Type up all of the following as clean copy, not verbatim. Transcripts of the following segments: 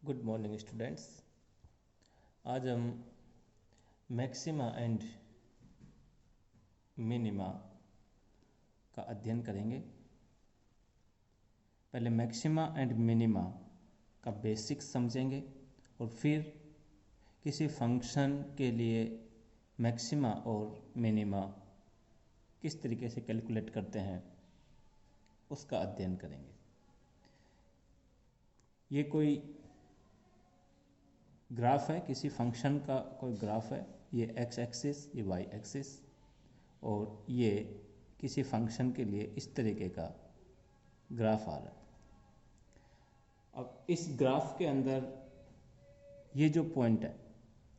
Good morning students. आज हम maxima and minima का अध्ययन करेंगे। पहले मैक्सिमा एंड मिनिमा का बेसिक्स समझेंगे और फिर किसी फंक्शन के लिए मैक्सिमा और मिनिमा किस तरीके से कैलकुलेट करते हैं उसका अध्ययन करेंगे। ये कोई ग्राफ है, किसी फंक्शन का कोई ग्राफ है। ये एक्स एक्सिस, ये वाई एक्सिस, और ये किसी फंक्शन के लिए इस तरीके का ग्राफ आ रहा है। अब इस ग्राफ के अंदर ये जो पॉइंट है,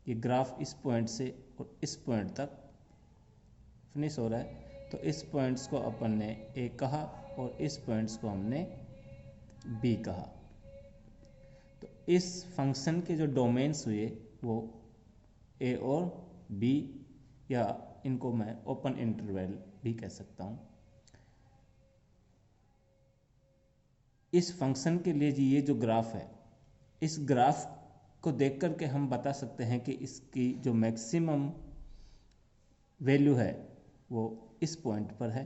ये ग्राफ इस पॉइंट से और इस पॉइंट तक फिनिश हो रहा है। तो इस पॉइंट्स को अपन ने ए कहा और इस पॉइंट्स को हमने बी कहा। तो इस फंक्शन के जो डोमेन्स हुए वो ए और बी, या इनको मैं ओपन इंटरवल भी कह सकता हूँ। इस फंक्शन के लिए जी ये जो ग्राफ है, इस ग्राफ को देख कर के हम बता सकते हैं कि इसकी जो मैक्सिमम वैल्यू है वो इस पॉइंट पर है।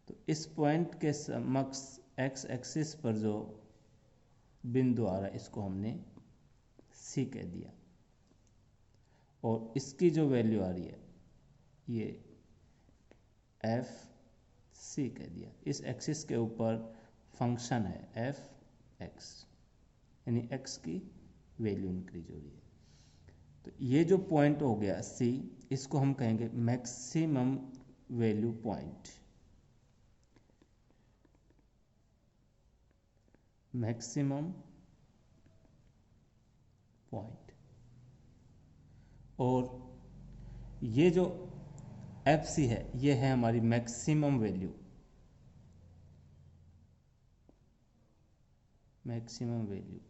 तो इस पॉइंट के समक्ष एक्स एक्सिस पर जो बिंदु आ रहा है इसको हमने सी कह दिया, और इसकी जो वैल्यू आ रही है ये एफ सी कह दिया। इस एक्सिस के ऊपर फंक्शन है एफ एक्स, यानी एक्स की वैल्यू इंक्रीज हो रही है। तो ये जो पॉइंट हो गया सी, इसको हम कहेंगे maximum value point. Maximum point. और ये जो एफ सी है ये है हमारी मैक्सिमम वैल्यू। मैक्सिमम वैल्यू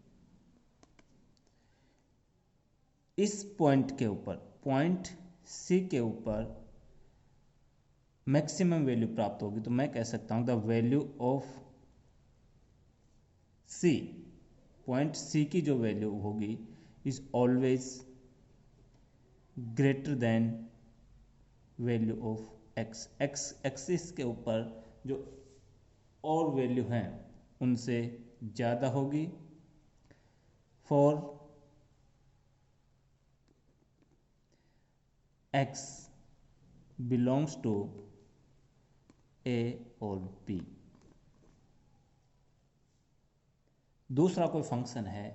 इस पॉइंट के ऊपर, पॉइंट सी के ऊपर मैक्सिमम वैल्यू प्राप्त होगी। तो मैं कह सकता हूं the value of C, point C की जो वैल्यू होगी is always greater than value of X. X axis के ऊपर जो और वैल्यू हैं उनसे ज़्यादा होगी for X belongs to A और बी। दूसरा कोई फंक्शन है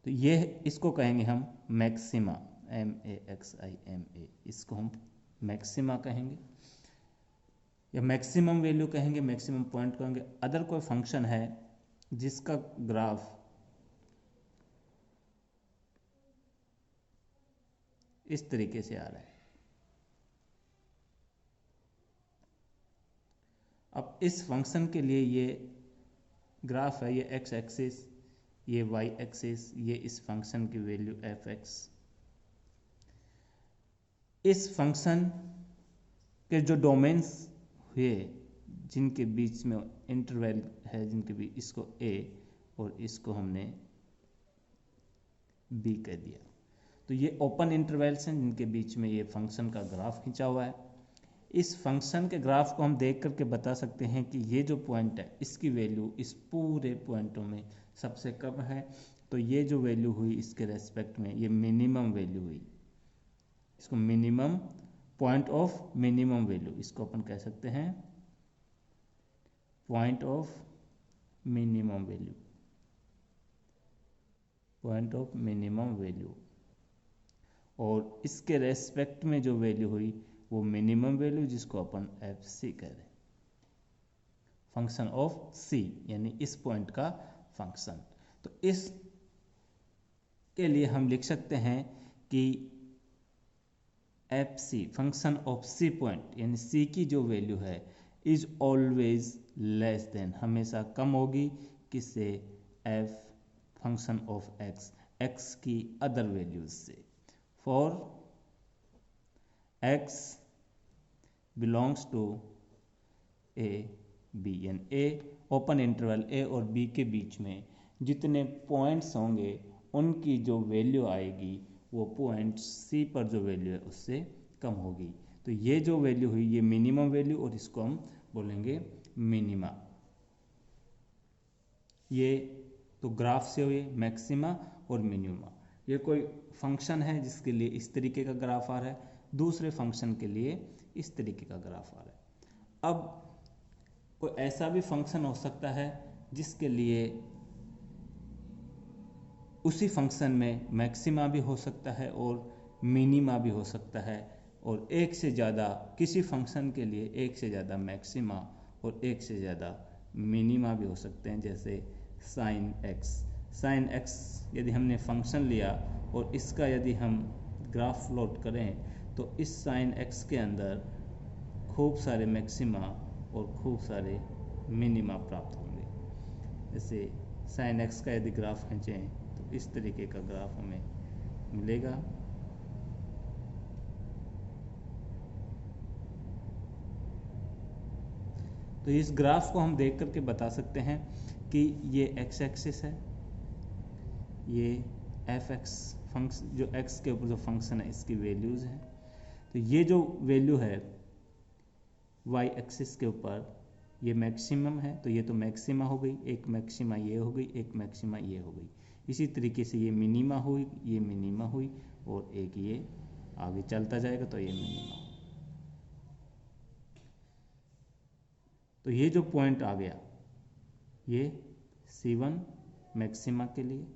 तो ये इसको कहेंगे हम maxima, M A X I M A, इसको हम मैक्सिमा कहेंगे या मैक्सिमम वैल्यू कहेंगे, मैक्सिमम पॉइंट कहेंगे। अदर कोई फंक्शन है जिसका ग्राफ इस तरीके से आ रहा है। अब इस फंक्शन के लिए ये ग्राफ है, ये एक्स एक्सिस, ये वाई एक्सिस, ये इस फंक्शन की वैल्यू एफ एक्स। इस फंक्शन के जो डोमेन्स हुए जिनके बीच में इंटरवल है, जिनके बीच, इसको ए और इसको हमने बी कह दिया। तो ये ओपन इंटरवल्स हैं जिनके बीच में ये फंक्शन का ग्राफ खींचा हुआ है। इस फंक्शन के ग्राफ को हम देख करके बता सकते हैं कि ये जो पॉइंट है इसकी वैल्यू इस पूरे पॉइंटों में सबसे कम है। तो ये जो वैल्यू हुई इसके रेस्पेक्ट में ये मिनिमम वैल्यू हुई। इसको minimum point of minimum value, इसको अपन कह सकते हैं point of minimum value, point of minimum value. और इसके रेस्पेक्ट में जो वैल्यू हुई वो मिनिमम वैल्यू, जिसको अपन एफ सी कह रहे हैं, फंक्शन ऑफ सी, यानी इस पॉइंट का फंक्शन। तो इस के लिए हम लिख सकते हैं कि F C, function of C point, यानी सी की जो वैल्यू है इज ऑलवेज लेस देन, हमेशा कम होगी किससे, F function of X, X की अदर वैल्यूज से। For X belongs to A B, यानी ए ओपन इंटरवल ए और बी के बीच में जितने पॉइंट्स होंगे उनकी जो वैल्यू आएगी वो पॉइंट सी पर जो वैल्यू है उससे कम होगी। तो ये जो वैल्यू हुई ये मिनिमम वैल्यू, और इसको हम बोलेंगे मिनिमा। ये तो ग्राफ से हुए मैक्सिमा और मिनिमा। ये कोई फंक्शन है जिसके लिए इस तरीके का ग्राफ आ रहा है, दूसरे फंक्शन के लिए इस तरीके का ग्राफ आ रहा है। अब कोई ऐसा भी फंक्शन हो सकता है जिसके लिए उसी फंक्शन में मैक्सिमा भी हो सकता है और मिनिमा भी हो सकता है, और एक से ज़्यादा किसी फंक्शन के लिए एक से ज़्यादा मैक्सिमा और एक से ज़्यादा मिनिमा भी हो सकते हैं। जैसे साइन एक्स यदि हमने फंक्शन लिया और इसका यदि हम ग्राफ प्लॉट करें तो इस साइन एक्स के अंदर खूब सारे मैक्सिमा और खूब सारे मिनिमा प्राप्त होंगे। जैसे साइन एक्स का यदि ग्राफ खींचें तो इस तरीके का ग्राफ हमें मिलेगा। तो इस ग्राफ को हम देख करके बता सकते हैं कि ये एक्स एक्सिस है, ये एफ एक्स फंक्शन जो एक्स के ऊपर जो फंक्शन है इसकी वैल्यूज़ हैं। तो ये जो वैल्यू है वाई एक्सिस के ऊपर ये मैक्सिमम है, तो ये तो मैक्सिमा हो गई, एक मैक्सिमा ये हो गई, एक मैक्सिमा ये हो गई। इसी तरीके से ये मिनिमा हुई, ये मिनिमा हुई, और एक ये आगे चलता जाएगा तो ये मिनिमा। तो ये जो पॉइंट आ गया ये C1 मैक्सिमा के लिए,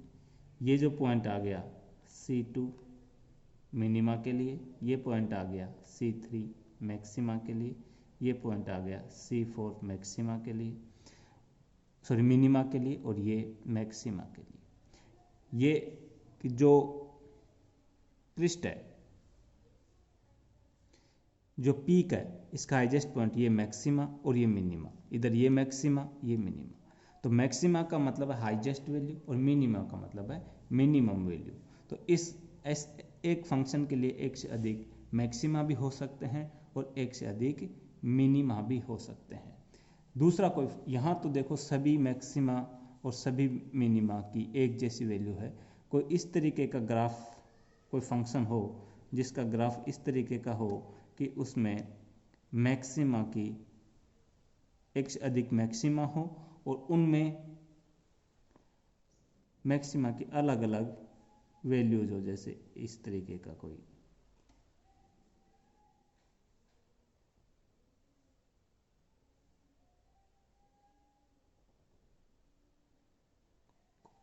ये जो पॉइंट आ गया C2 मिनिमा के लिए, ये पॉइंट आ गया C3 मैक्सिमा के लिए, ये पॉइंट आ गया C4 मैक्सिमा के लिए, सॉरी मिनिमा के लिए, और ये मैक्सिमा के लिए। ये जो पृष्ठ है, जो पीक है, इसका हाईएस्ट पॉइंट ये मैक्सिमा और ये मिनिमा, इधर ये मैक्सिमा ये मिनिमा। तो मैक्सिमा का मतलब है हाईएस्ट वैल्यू और मिनिमा का मतलब है मिनिमम वैल्यू। तो इस एक फंक्शन के लिए एक से अधिक मैक्सिमा भी हो सकते हैं और एक से अधिक मिनिमा भी हो सकते हैं। दूसरा कोई यहाँ तो देखो सभी मैक्सिमा और सभी मिनिमा की एक जैसी वैल्यू है। कोई इस तरीके का ग्राफ, कोई फंक्शन हो जिसका ग्राफ इस तरीके का हो कि उसमें मैक्सिमा की एक से अधिक मैक्सिमा हो और उनमें मैक्सिमा की अलग अलग वैल्यूज हो, जैसे इस तरीके का कोई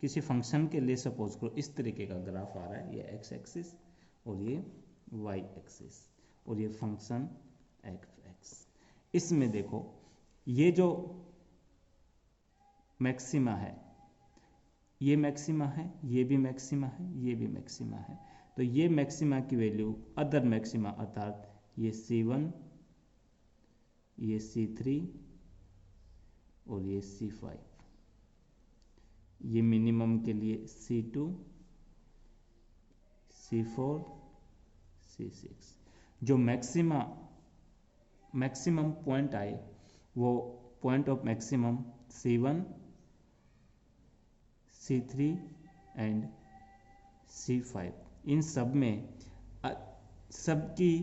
किसी फंक्शन के लिए सपोज करो इस तरीके का ग्राफ आ रहा है, ये एक्स एक्सिस और ये वाई एक्सिस और ये फंक्शन एफ एक्स। इसमें देखो ये जो मैक्सिमा है, ये मैक्सिमा है, ये भी मैक्सिमा है, ये भी मैक्सिमा है। तो ये मैक्सिमा की वैल्यू अदर मैक्सिमा अर्थात ये C1, ये C3 और ये C5, ये मिनिमम के लिए C2, C4, C6। जो मैक्सिमम पॉइंट आए वो point of maximum C1, C3 and C5। इन सब में सबकी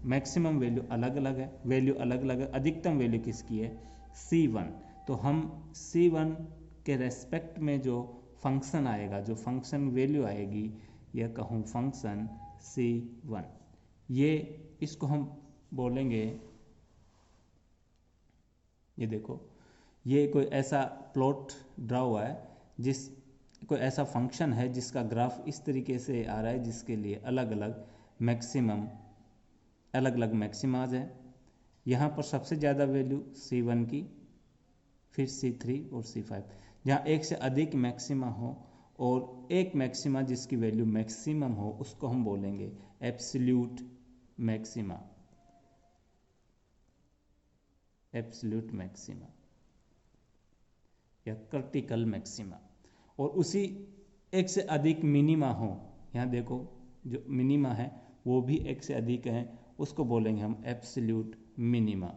मैक्सिमम वैल्यू अलग अलग है, वैल्यू अलग अलग है। अधिकतम वैल्यू किसकी है? C1। तो हम C1 के रेस्पेक्ट में जो फंक्शन आएगा, जो फंक्शन वैल्यू आएगी, यह कहूँ फंक्शन C1, ये इसको हम बोलेंगे, ये देखो ये कोई ऐसा प्लॉट ड्रा हुआ है, जिस कोई ऐसा फंक्शन है जिसका ग्राफ इस तरीके से आ रहा है, जिसके लिए अलग अलग मैक्सिमाज है। यहाँ पर सबसे ज़्यादा वैल्यू C1 की, फिर C3 और C5। जहाँ एक से अधिक मैक्सिमा हो और एक मैक्सिमा जिसकी वैल्यू मैक्सिमम हो, उसको हम बोलेंगे एब्सोल्यूट मैक्सिमा, एब्सोल्यूट मैक्सिमा या क्रिटिकल मैक्सिमा। और उसी एक से अधिक मिनिमा हो, यहाँ देखो जो मिनिमा है वो भी एक से अधिक है, उसको बोलेंगे हम एब्सोल्यूट मिनिमा।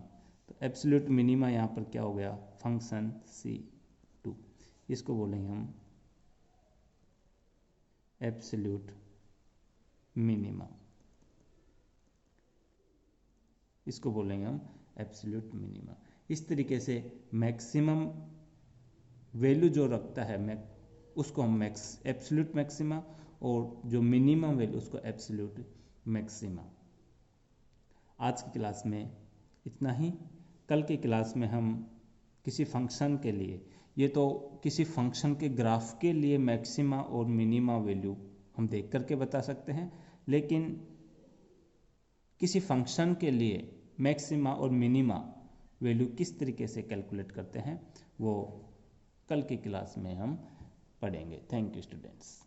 तो एब्सोल्यूट मिनिमा यहाँ पर क्या हो गया? Function C2। इसको बोलेंगे हम एब्सोल्यूट मिनिमा, इसको बोलेंगे हम एब्सोल्यूट मिनिमा। इस तरीके से मैक्सिमम वैल्यू जो रखता है उसको हम एब्सोल्यूट मैक्सिमा, और जो मिनिमम वैल्यू उसको एब्सोल्यूट मैक्सिमा। आज की क्लास में इतना ही। कल की क्लास में हम किसी फंक्शन के लिए, ये तो किसी फंक्शन के ग्राफ के लिए मैक्सिमा और मिनिमा वैल्यू हम देख करके बता सकते हैं, लेकिन किसी फंक्शन के लिए मैक्सिमा और मिनिमा वैल्यू किस तरीके से कैलकुलेट करते हैं वो कल की क्लास में हम पढ़ेंगे। Thank you students.